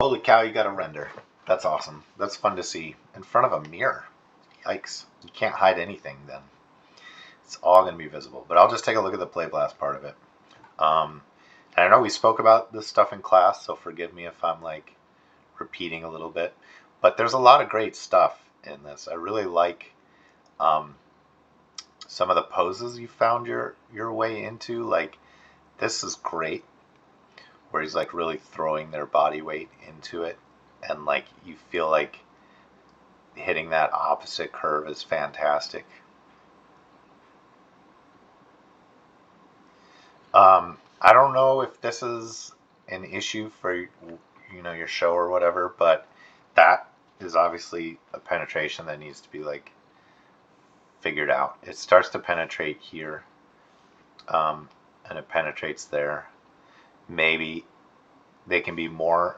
Holy cow, you got a render. That's awesome. That's fun to see. In front of a mirror. Yikes. You can't hide anything then. It's all going to be visible. But I'll just take a look at the play blast part of it. And I know we spoke about this stuff in class, so forgive me if I'm like repeating a little bit. But there's a lot of great stuff in this. I really like some of the poses you found your way into. Like, this is great, where he's like really throwing their body weight into it, and like you feel like hitting that opposite curve is fantastic. I don't know if this is an issue for your show or whatever, but that is obviously a penetration that needs to be like figured out. It starts to penetrate here, and it penetrates there. Maybe they can be more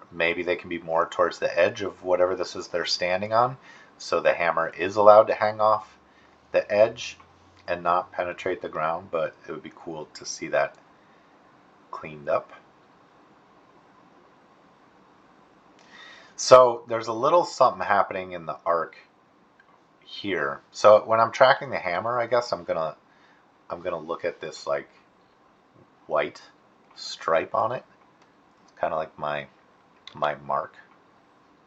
towards the edge of whatever this is they're standing on, so the hammer is allowed to hang off the edge and not penetrate the ground, but it would be cool to see that cleaned up. So there's a little something happening in the arc here. So when I'm tracking the hammer, I guess I'm gonna look at this like white stripe on it. It's kind of like my mark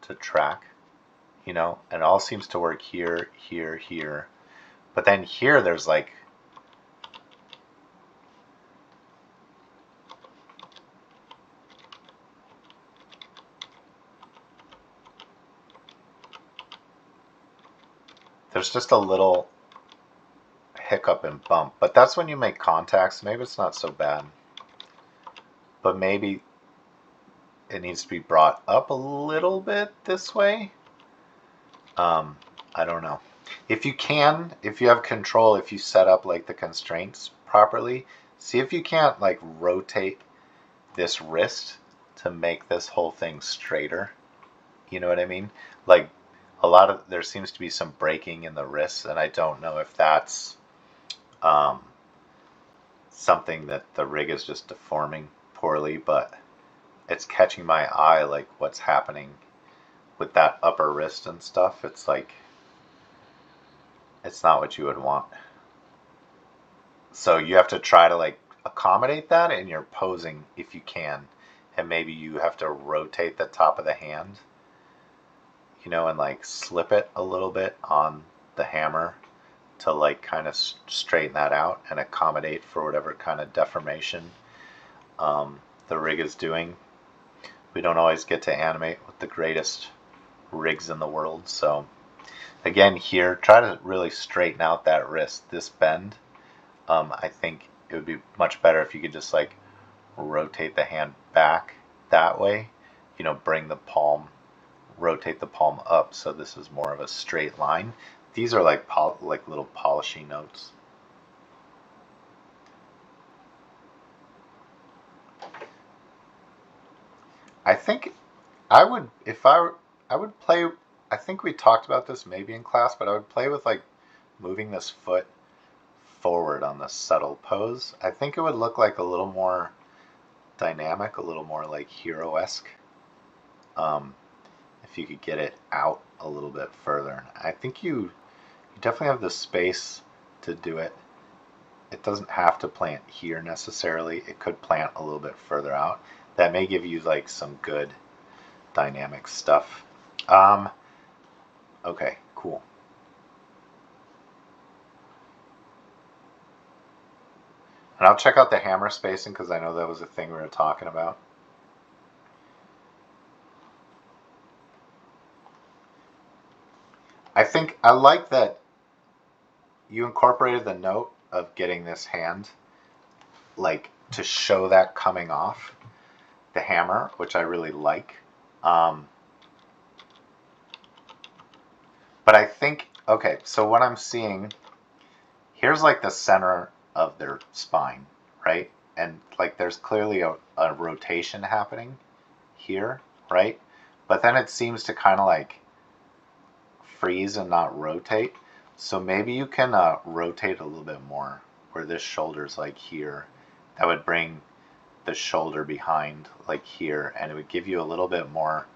to track, and it all seems to work here, here, here. But then here there's like there's just a little hiccup and bump, but that's when you make contacts. Maybe it's not so bad, but maybe it needs to be brought up a little bit this way. I don't know. If you have control, if you set up like the constraints properly, see if you can't like rotate this wrist to make this whole thing straighter. You know what I mean? Like there seems to be some breaking in the wrists, and I don't know if that's something that the rig is just deforming poorly, but it's catching my eye, like what's happening with that upper wrist and stuff. It's like, it's not what you would want. So you have to try to like accommodate that in your posing if you can, and maybe you have to rotate the top of the hand, and like slip it a little bit on the hammer to like kind of straighten that out and accommodate for whatever kind of deformation the rig is doing. We don't always get to animate with the greatest rigs in the world, so again here, try to really straighten out that wrist, this bend. I think it would be much better if you could just like rotate the hand back that way, bring the palm, rotate the palm up so this is more of a straight line. These are like little polishing notes. I think I would, if I would play, I think we talked about this maybe in class, but I would play with like moving this foot forward on the subtle pose. I think it would look like a little more dynamic, a little more like hero-esque. If you could get it out a little bit further. I think you definitely have the space to do it. It doesn't have to plant here necessarily. It could plant a little bit further out. That may give you like some good dynamic stuff. Okay, cool. And I'll check out the hammer spacing because I know that was a thing we were talking about. I think I like that you incorporated the note of getting this hand like to show that coming off the hammer, which I really like. But I think, okay, so what I'm seeing, here's like the center of their spine, right? And like there's clearly a rotation happening here, right? But then it seems to kind of like freeze and not rotate. So maybe you can rotate a little bit more where this shoulder's like here. That would bring the shoulder behind like here, and it would give you a little bit more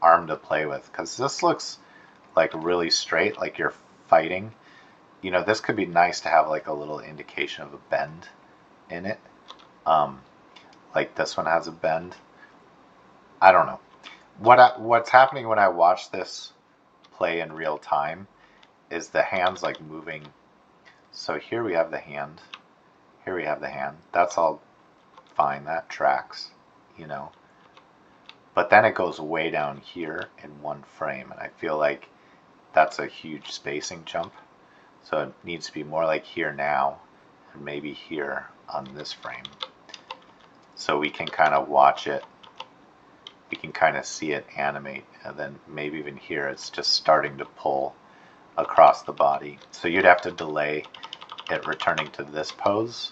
arm to play with, because this looks like really straight, like you're fighting. You know, this could be nice to have like a little indication of a bend in it. Like this one has a bend. I don't know. What's happening when I watch this play in real time is the hand's like moving. So here we have the hand. Here we have the hand. That's all fine. That tracks, you know. But then it goes way down here in one frame, and I feel like that's a huge spacing jump. So it needs to be more like here now, and maybe here on this frame. So we can kind of watch it. We can kind of see it animate, and then maybe even here it's just starting to pull across the body. So you'd have to delay it returning to this pose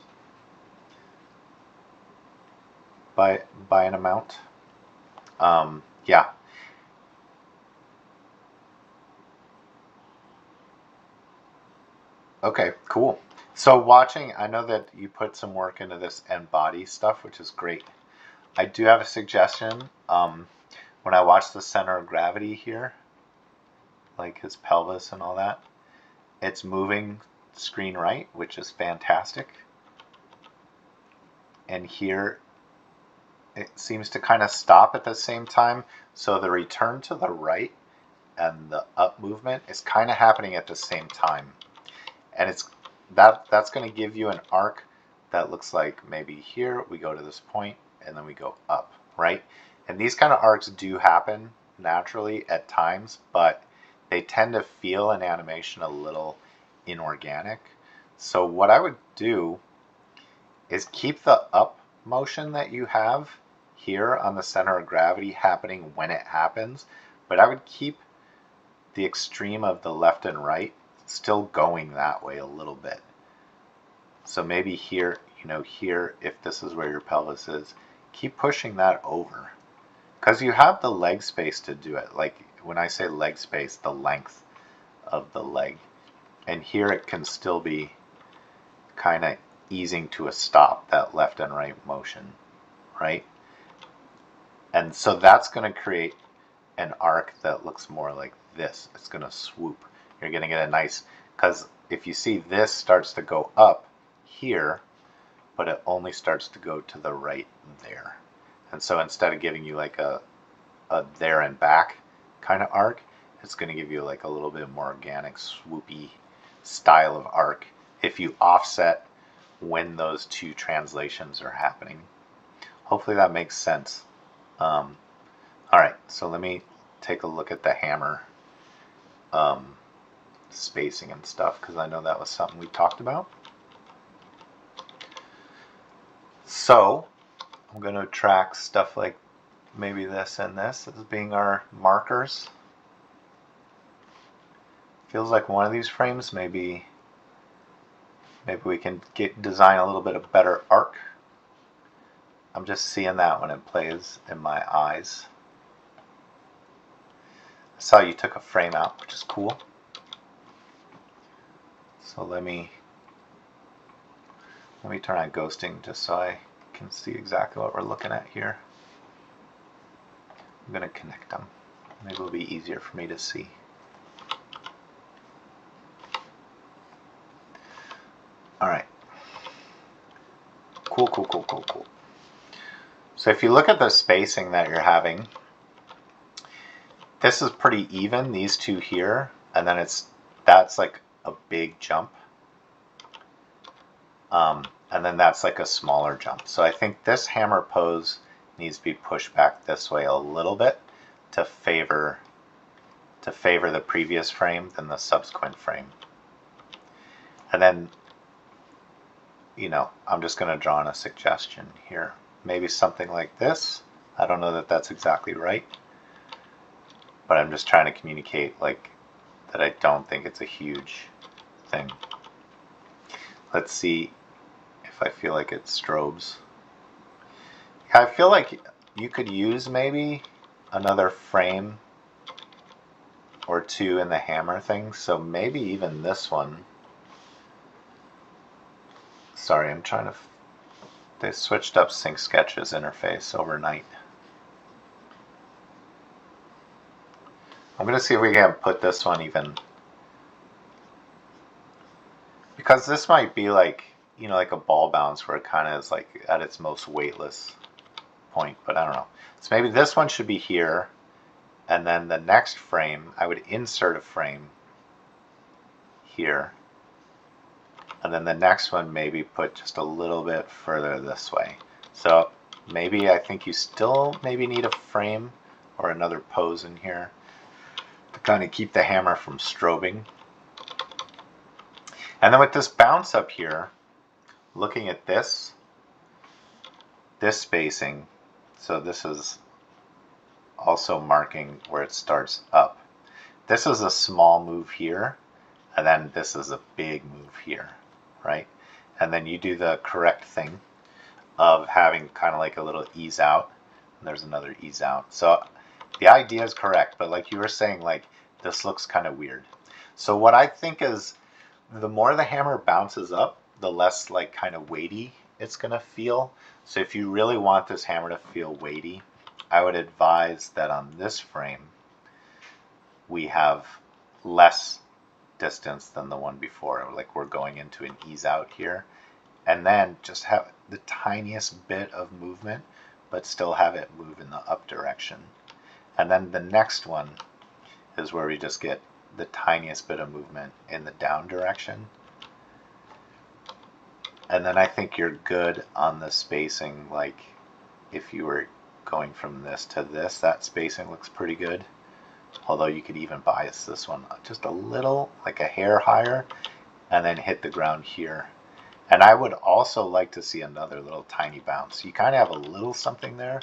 by an amount. Yeah. Okay, cool. So watching, I know that you put some work into this end body stuff, which is great. I do have a suggestion. When I watch the center of gravity here, like his pelvis and all that, it's moving screen right, which is fantastic. And here it seems to kind of stop at the same time. So the return to the right and the up movement is kind of happening at the same time. And that's going to give you an arc that looks like maybe here we go to this point and then we go up, right? And these kind of arcs do happen naturally at times, but they tend to feel in animation a little inorganic. So what I would do is keep the up motion that you have here on the center of gravity happening when it happens, but I would keep the extreme of the left and right still going that way a little bit. So maybe here, you know, here, if this is where your pelvis is, keep pushing that over, because you have the leg space to do it. Like when I say leg space, the length of the leg. And here it can still be kind of easing to a stop, that left and right motion, right? And so that's going to create an arc that looks more like this. It's going to swoop. You're going to get a nice, because if you see this starts to go up here, but it only starts to go to the right there. And so instead of giving you like a there and back kind of arc, it's going to give you like a little bit more organic, swoopy style of arc if you offset when those two translations are happening. Hopefully that makes sense. All right, so let me take a look at the hammer spacing and stuff, because I know that was something we talked about. So I'm going to track stuff like maybe this and this as being our markers. Feels like one of these frames maybe we can design a little bit of better arc. I'm just seeing that when it plays in my eyes. I saw you took a frame out, which is cool. So let me turn on ghosting just so I can see exactly what we're looking at here. I'm going to connect them. Maybe it'll be easier for me to see. All right. Cool. So if you look at the spacing that you're having, this is pretty even, these two here, and then that's like a big jump. And then that's like a smaller jump. So I think this hammer pose needs to be pushed back this way a little bit to favor the previous frame than the subsequent frame. And then, you know, I'm just going to draw on a suggestion here. Maybe something like this. I don't know that that's exactly right, but I'm just trying to communicate like that I don't think it's a huge thing. Let's see if I feel like it strobes. I feel like you could use maybe another frame or two in the hammer thing, so maybe even this one. Sorry, I'm trying to... They switched up Sync Sketches interface overnight. I'm going to see if we can put this one even, because this might be like, you know, like a ball bounce where it kind of is like at its most weightless point, but I don't know. So maybe this one should be here, and then the next frame, I would insert a frame here, and then the next one maybe put just a little bit further this way. So maybe I think you still maybe need a frame or another pose in here to kind of keep the hammer from strobing. And then with this bounce up here, looking at this spacing, so this is also marking where it starts up. This is a small move here, and then this is a big move here, right? And then you do the correct thing of having kind of like a little ease out, and there's another ease out. So the idea is correct, but like you were saying, like this looks kind of weird. So what I think is, the more the hammer bounces up, the less like kind of weighty it's gonna feel. So if you really want this hammer to feel weighty, I would advise that on this frame we have less distance than the one before. Like we're going into an ease out here, and then just have the tiniest bit of movement, but still have it move in the up direction. And then the next one is where we just get the tiniest bit of movement in the down direction. And then I think you're good on the spacing. Like if you were going from this to this, that spacing looks pretty good. Although you could even bias this one just a little, like a hair higher, and then hit the ground here. And I would also like to see another little tiny bounce. You kind of have a little something there,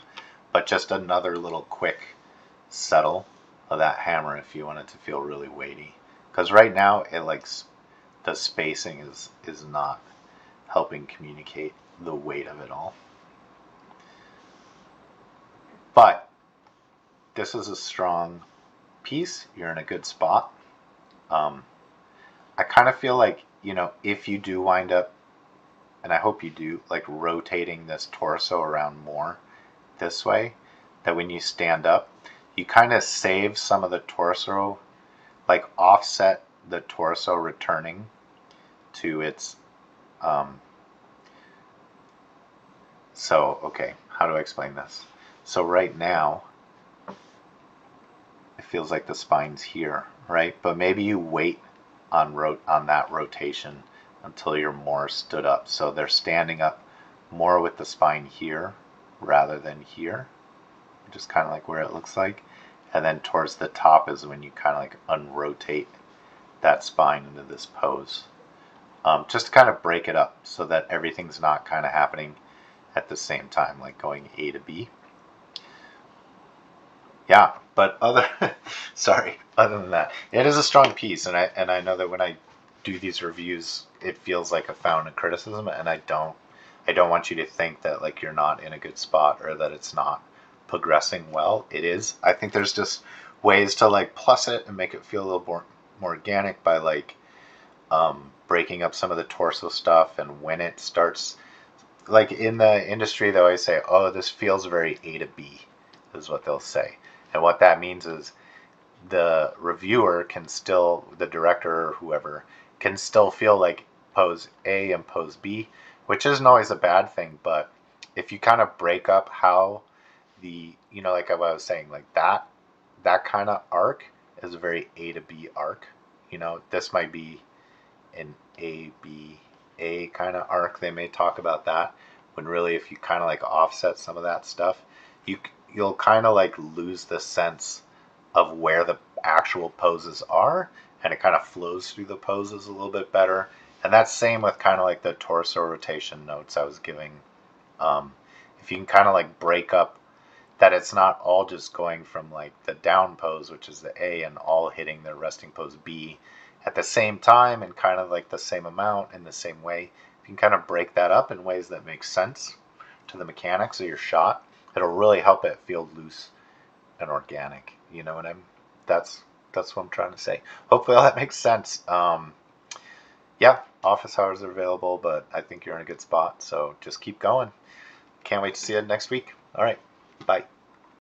but just another little quick settle of that hammer if you want it to feel really weighty. Because right now it like the spacing is not helping communicate the weight of it all. But this is a strong piece. You're in a good spot. I kind of feel like, you know, if you do wind up, and I hope you do, like rotating this torso around more this way, that when you stand up, you kind of save some of the torso, like offset the torso returning to its, so, okay, how do I explain this? So right now, it feels like the spine's here, right? But maybe you wait on that rotation until you're more stood up. So they're standing up more with the spine here rather than here, just kind of like where it looks like. And then towards the top is when you kind of like unrotate that spine into this pose. Just to kind of break it up so that everything's not kind of happening at the same time, like going A to B. Yeah, but other than that, it is a strong piece, and I know that when I do these reviews, it feels like a fountain of criticism, and I don't want you to think that like you're not in a good spot or that it's not progressing well. It is. I think there's just ways to like plus it and make it feel a little more organic by like breaking up some of the torso stuff, and when it starts, like in the industry, they always say, "Oh, this feels very A to B," is what they'll say. And what that means is the reviewer can still, the director or whoever, can still feel like pose A and pose B, which isn't always a bad thing. But if you kind of break up how the, you know, like what I was saying, like that kind of arc is a very A to B arc. You know, this might be an A, B, A kind of arc. They may talk about that, when really if you kind of like offset some of that stuff, you'll kind of like lose the sense of where the actual poses are, and it kind of flows through the poses a little bit better. And that's same with kind of like the torso rotation notes I was giving. If you can kind of like break up that it's not all just going from like the down pose, which is the A, and all hitting the resting pose B at the same time and kind of like the same amount in the same way. If you can kind of break that up in ways that make sense to the mechanics of your shot, it'll really help it feel loose and organic. You know what that's what I'm trying to say. Hopefully all that makes sense. Yeah, office hours are available, but I think you're in a good spot, so just keep going. Can't wait to see you next week. All right, bye.